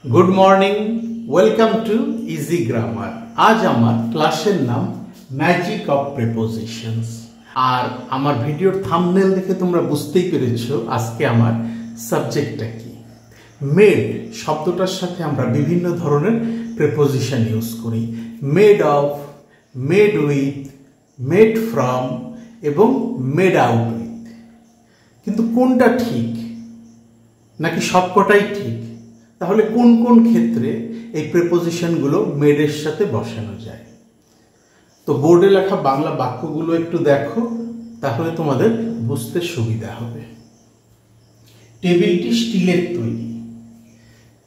Good morning, welcome to easy grammar. आज आमार क्लासेर नाम मैजिक अफ प्रेपोजिशंस और आमार भिडियोर थाम्बनेल देखे तोमरा बुझतेई पेरेछो आजके आमार साबजेक्टटा कि। मेड शब्दटार साथे आमरा विभिन्न धरनेर प्रेपोजिशन यूज करी। Made of, made with, made from एवं मेड आउट उइथ। किन्तु कोनटा ठीक नाकि सबकटाई ठीक? তাহলে কোন কোন ক্ষেত্রে এই প্রিপোজিশনগুলো মেডের সাথে বসানো যায়? তো বোর্ডে লেখা বাংলা বাক্যগুলো একটু দেখো, তাহলে তোমাদের বুঝতে সুবিধা হবে। টেবিলটি স্টিলের তৈরি,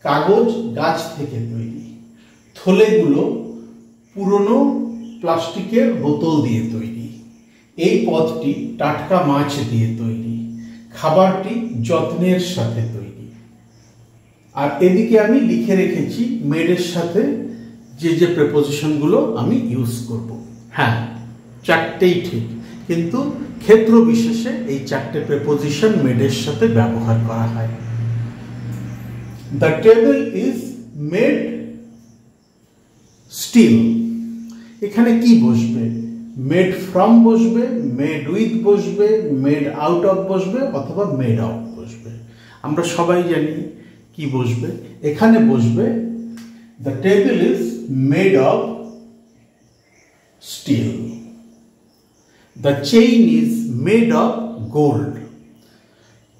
কাগজ গাছ থেকে তৈরি, থলেগুলো পুরনো প্লাস্টিকের বোতল দিয়ে তৈরি, এই পদটি টাটকা মাছ দিয়ে তৈরি, খাবারটি যত্নের সাথে তৈরি। আর এদিকে আমি লিখে রেখেছি মেডের সাথে যে যে প্রিপোজিশনগুলো আমি ইউজ করব। হ্যাঁ, চারটেই ঠিক, কিন্তু ক্ষেত্র বিশেষে এই চারটে প্রিপোজিশন মেডের সাথে ব্যবহার করা হয়। The table is made steel. এখানে কি বসবে? মেড ফ্রম বসবে, মেড উইথ বসবে, মেড আউট অফ বসবে অথবা মেড অফ বসবে। আমরা সবাই জানি কি বসবে। এখানে বসবে the table is made of steel. The chain is made of gold.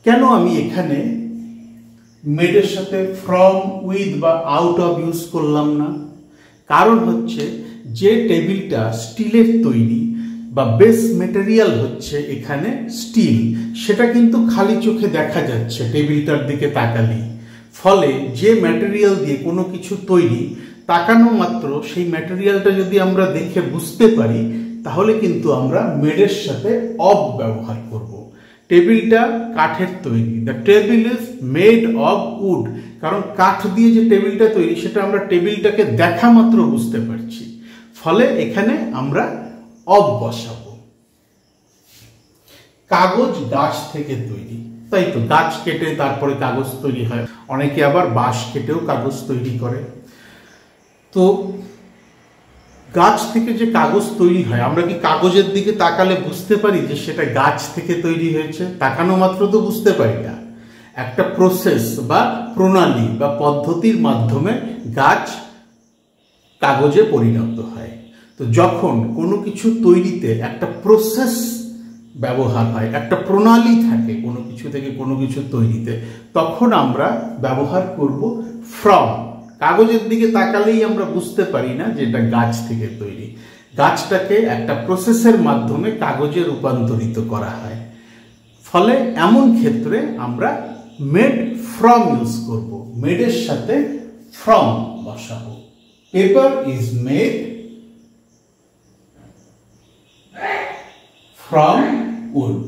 কেন আমি এখানে মেডের সাথে ফ্রম, উইথ বা আউট অফ ইউজ করলাম না? কারণ হচ্ছে যে টেবিলটা স্টিলের তৈরি বা বেস মেটেরিয়াল হচ্ছে এখানে স্টিল, সেটা কিন্তু খালি চোখে দেখা যাচ্ছে টেবিলটার দিকে তাকালেই। ফলে যে ম্যাটেরিয়াল দিয়ে কোনো কিছু তৈরি, তাকানো মাত্র সেই ম্যাটেরিয়ালটা যদি আমরা দেখে বুঝতে পারি, তাহলে কিন্তু আমরা মেডের সাথে অফ ব্যবহার করব। টেবিলটা কাঠের তৈরি, the table is made of wood. কারণ কাঠ দিয়ে যে টেবিলটা তৈরি সেটা আমরা টেবিলটাকে দেখা মাত্র বুঝতে পারছি, ফলে এখানে আমরা অফ বসাবো। কাগজ গাছ থেকে তৈরি, তাই তো, গাছ কেটে তারপরে কাগজ তৈরি হয়। অনেকে আবার বাঁশ কেটেও কাগজ তৈরি করে। তো গাছ থেকে যে কাগজ তৈরি হয়, আমরা কি কাগজের দিকে তাকালে বুঝতে পারি যে সেটা গাছ থেকে তৈরি হয়েছে? তাকানো মাত্র তো বুঝতে পারি না। একটা প্রসেস বা প্রণালী বা পদ্ধতির মাধ্যমে গাছ কাগজে পরিণত হয়। তো যখন কোনো কিছু তৈরিতে একটা প্রসেস ব্যবহার হয়, একটা প্রণালী থাকে কোনো কিছু থেকে কোনো কিছু তৈরিতে, তখন আমরা ব্যবহার করব ফ্রম। কাগজের দিকে তাকালেই আমরা বুঝতে পারি না যে এটা গাছ থেকে তৈরি। গাছটাকে একটা প্রসেসের মাধ্যমে কাগজে রূপান্তরিত করা হয়। ফলে এমন ক্ষেত্রে আমরা মেড ফ্রম ইউজ করব, মেডের সাথে ফ্রম বসাবো। Paper is made from wood.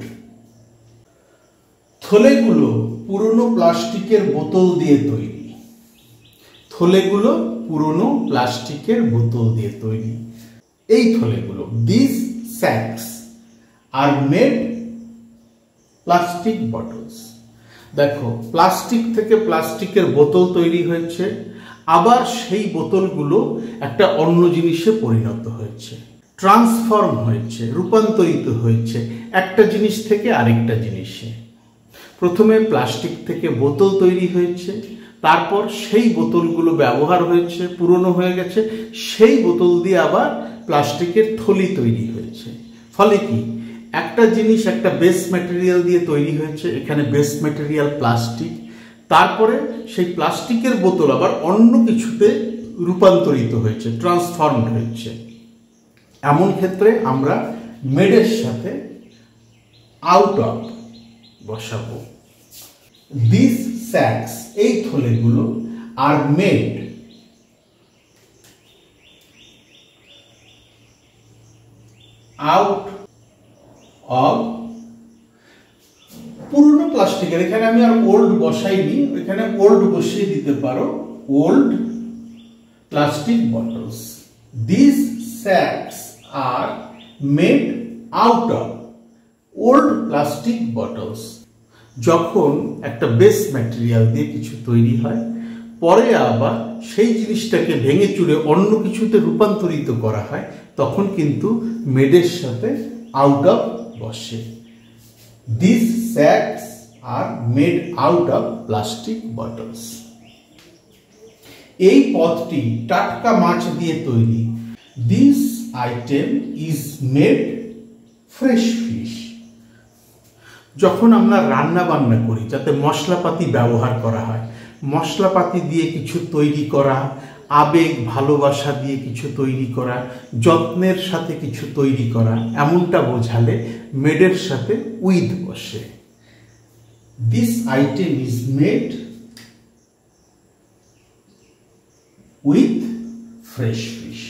থলেগুলো পুরনো প্লাস্টিকের বোতল দিয়ে তৈরি, থলেগুলো পুরনো প্লাস্টিকের বোতল দিয়ে তৈরি, এই থলেগুলো। This sacks are made plastic bottles. দেখো, প্লাস্টিক থেকে প্লাস্টিকের বোতল তৈরি হয়েছে, আবার সেই বোতলগুলো একটা অন্য জিনিসে পরিণত হয়েছে, ট্রান্সফর্ম হয়েছে, রূপান্তরিত হয়েছে একটা জিনিস থেকে আরেকটা জিনিসে। প্রথমে প্লাস্টিক থেকে বোতল তৈরি হয়েছে, তারপর সেই বোতলগুলো ব্যবহার হয়েছে, পুরনো হয়ে গেছে, সেই বোতল দিয়ে আবার প্লাস্টিকের থলি তৈরি হয়েছে। ফলে কি, একটা জিনিস একটা বেস ম্যাটেরিয়াল দিয়ে তৈরি হয়েছে, এখানে বেস ম্যাটেরিয়াল প্লাস্টিক, তারপরে সেই প্লাস্টিকের বোতল আবার অন্য কিছুতে রূপান্তরিত হয়েছে, ট্রান্সফর্মড হয়েছে। এমন ক্ষেত্রে আমরা মেডের সাথে আউট অফ বসাবো। দিস স্যাকস, এই থলেগুলো, আর মেড আউট অফ পুরনো প্লাস্টিকের। এখানে আমি আর ওল্ড বসাইনি, এখানে ওল্ড বসিয়ে দিতে পারো, old plastic bottles. This sacks are made out of old plastic bottles. যখন একটা বেস ম্যাটেরিয়াল দিয়ে কিছু তৈরি হয়, পরে আবার সেই জিনিসটাকে ভেঙে চুরে অন্য কিছুতে রূপান্তরিত করা হয়, তখন কিন্তু মেডের সাথে আউট অফ বসে। This sacks are made out of plastic bottles. এই পদটি টাটকা মাছ দিয়ে তৈরি। This item is made fresh fish. যখন আমরা রান্না বান্না করি যাতে মশলাপাতি ব্যবহার করা হয়, মশলাপাতি দিয়ে কিছু তৈরি করা, আবেগ ভালোবাসা দিয়ে কিছু তৈরি করা, যত্নের সাথে কিছু তৈরি করা, এমনটা বোঝালে মেডের সাথে উইথ বসে। This item is made with fresh fish.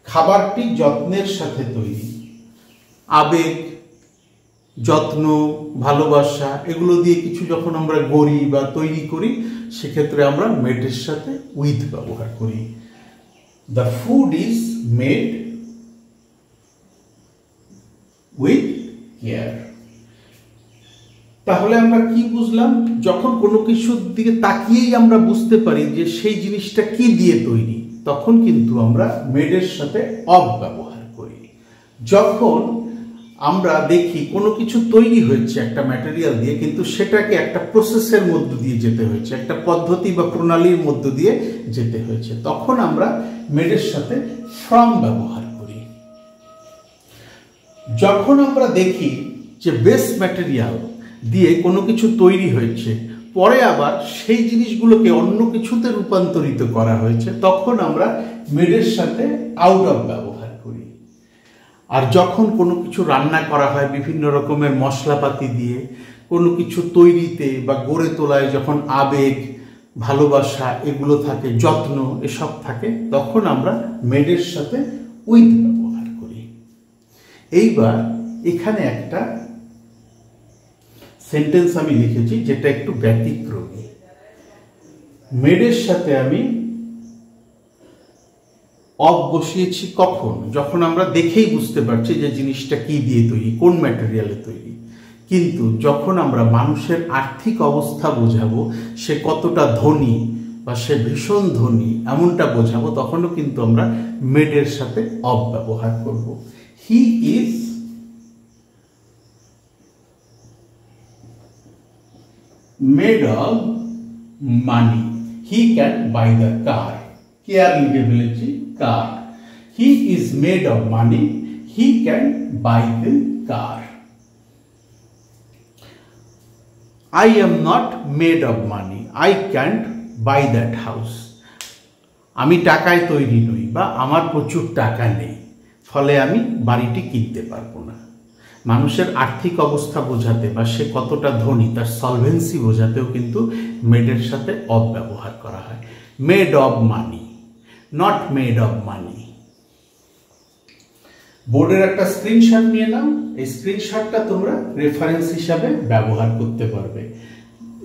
খাবারটি যত্নের সাথে তৈরি। আবেগ, যত্ন, ভালোবাসা এগুলো দিয়ে কিছু যখন আমরা গড়ি বা তৈরি করি, সেক্ষেত্রে আমরা মেডের সাথে উইথ ব্যবহার করি। The food is made with care. তাহলে আমরা কি বুঝলাম? যখন কোনো কিছুর দিকে তাকিয়েই আমরা বুঝতে পারি যে সেই জিনিসটা কি দিয়ে তৈরি, তখন কিন্তু আমরা মেডের সাথে অফ ব্যবহার করি। যখন আমরা দেখি কোনো কিছু তৈরি হচ্ছে একটা ম্যাটেরিয়াল দিয়ে, কিন্তু সেটাকে একটা প্রসেসের মধ্য দিয়ে যেতে হয়েছে, একটা পদ্ধতি বা প্রণালীর মধ্য দিয়ে যেতে হয়েছে, তখন আমরা মেডের সাথে ফ্রম ব্যবহার করি। যখন আমরা দেখি যে বেস ম্যাটেরিয়াল দিয়ে কোনো কিছু তৈরি হয়েছে, পরে আবার সেই জিনিসগুলোকে অন্য কিছুতে রূপান্তরিত করা হয়েছে, তখন আমরা মেডের সাথে আউট অফ ব্যবহার করি। আর যখন কোনো কিছু রান্না করা হয় বিভিন্ন রকমের মশলাপাতি দিয়ে, কোনো কিছু তৈরিতে বা গড়ে তোলায় যখন আবেগ, ভালোবাসা এগুলো থাকে, যত্ন এসব থাকে, তখন আমরা মেডের সাথে উইথ ব্যবহার করি। এইবার এখানে একটা সেন্টেন্স আমি লিখেছি যেটা একটু ব্যতিক্রমী। মেডের সাথে আমি অফ বসিয়েছি কখন? যখন আমরা দেখেই বুঝতে পারছি যে জিনিসটা কি দিয়ে তৈরি, কোন ম্যাটেরিয়ালে তৈরি। কিন্তু যখন আমরা মানুষের আর্থিক অবস্থা বোঝাবো, সে কতটা ধনী বা সে ভীষণ ধনী এমনটা বোঝাবো, তখনও কিন্তু আমরা মেডের সাথে অফ ব্যবহার করব। He is made of money. He can buy the car. Care লিখে ফেলেছি car. He is made of money. He can buy the car. I am not made of money. I can't buy that house. আমি টাকায় তৈরি নই বা আমার প্রচুর টাকা নেই, ফলে আমি বাড়িটি কিনতে পারবো না। মানুষের আর্থিক অবস্থা বোঝাতে বা সে কতটা ধনী তার সলভেন্সি বোঝাতেও কিন্তু মেডের সাথে অফ ব্যবহার করা হয়। Made of money, not made of money. বোর্ডের একটা স্ক্রিনশট নিয়ে নাও, এই স্ক্রিনশটটা তোমরা রেফারেন্স হিসাবে ব্যবহার করতে পারবে।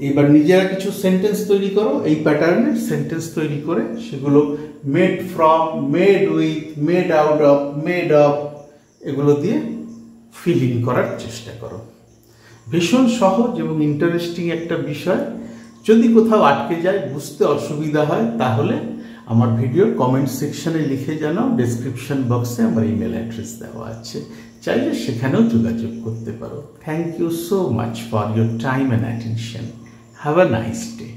এবার নিজেরা কিছু সেন্টেন্স তৈরি করো, এই প্যাটার্নের সেন্টেন্স তৈরি করে সেগুলো made from, made with, made out of, made of এগুলো দিয়ে ফিল ইন করার চেষ্টা করো। ভীষণ সহজ এবং ইন্টারেস্টিং একটা বিষয়। যদি কোথাও আটকে যায়, বুঝতে অসুবিধা হয়, তাহলে আমার ভিডিওর কমেন্ট সেকশনে লিখে জানাও। ডেসক্রিপশন বক্সে আমার ইমেল অ্যাড্রেস দেওয়া আছে, চাইলে সেখানেও যোগাযোগ করতে পারো। Thank you so much for your time and attention. Have a nice day.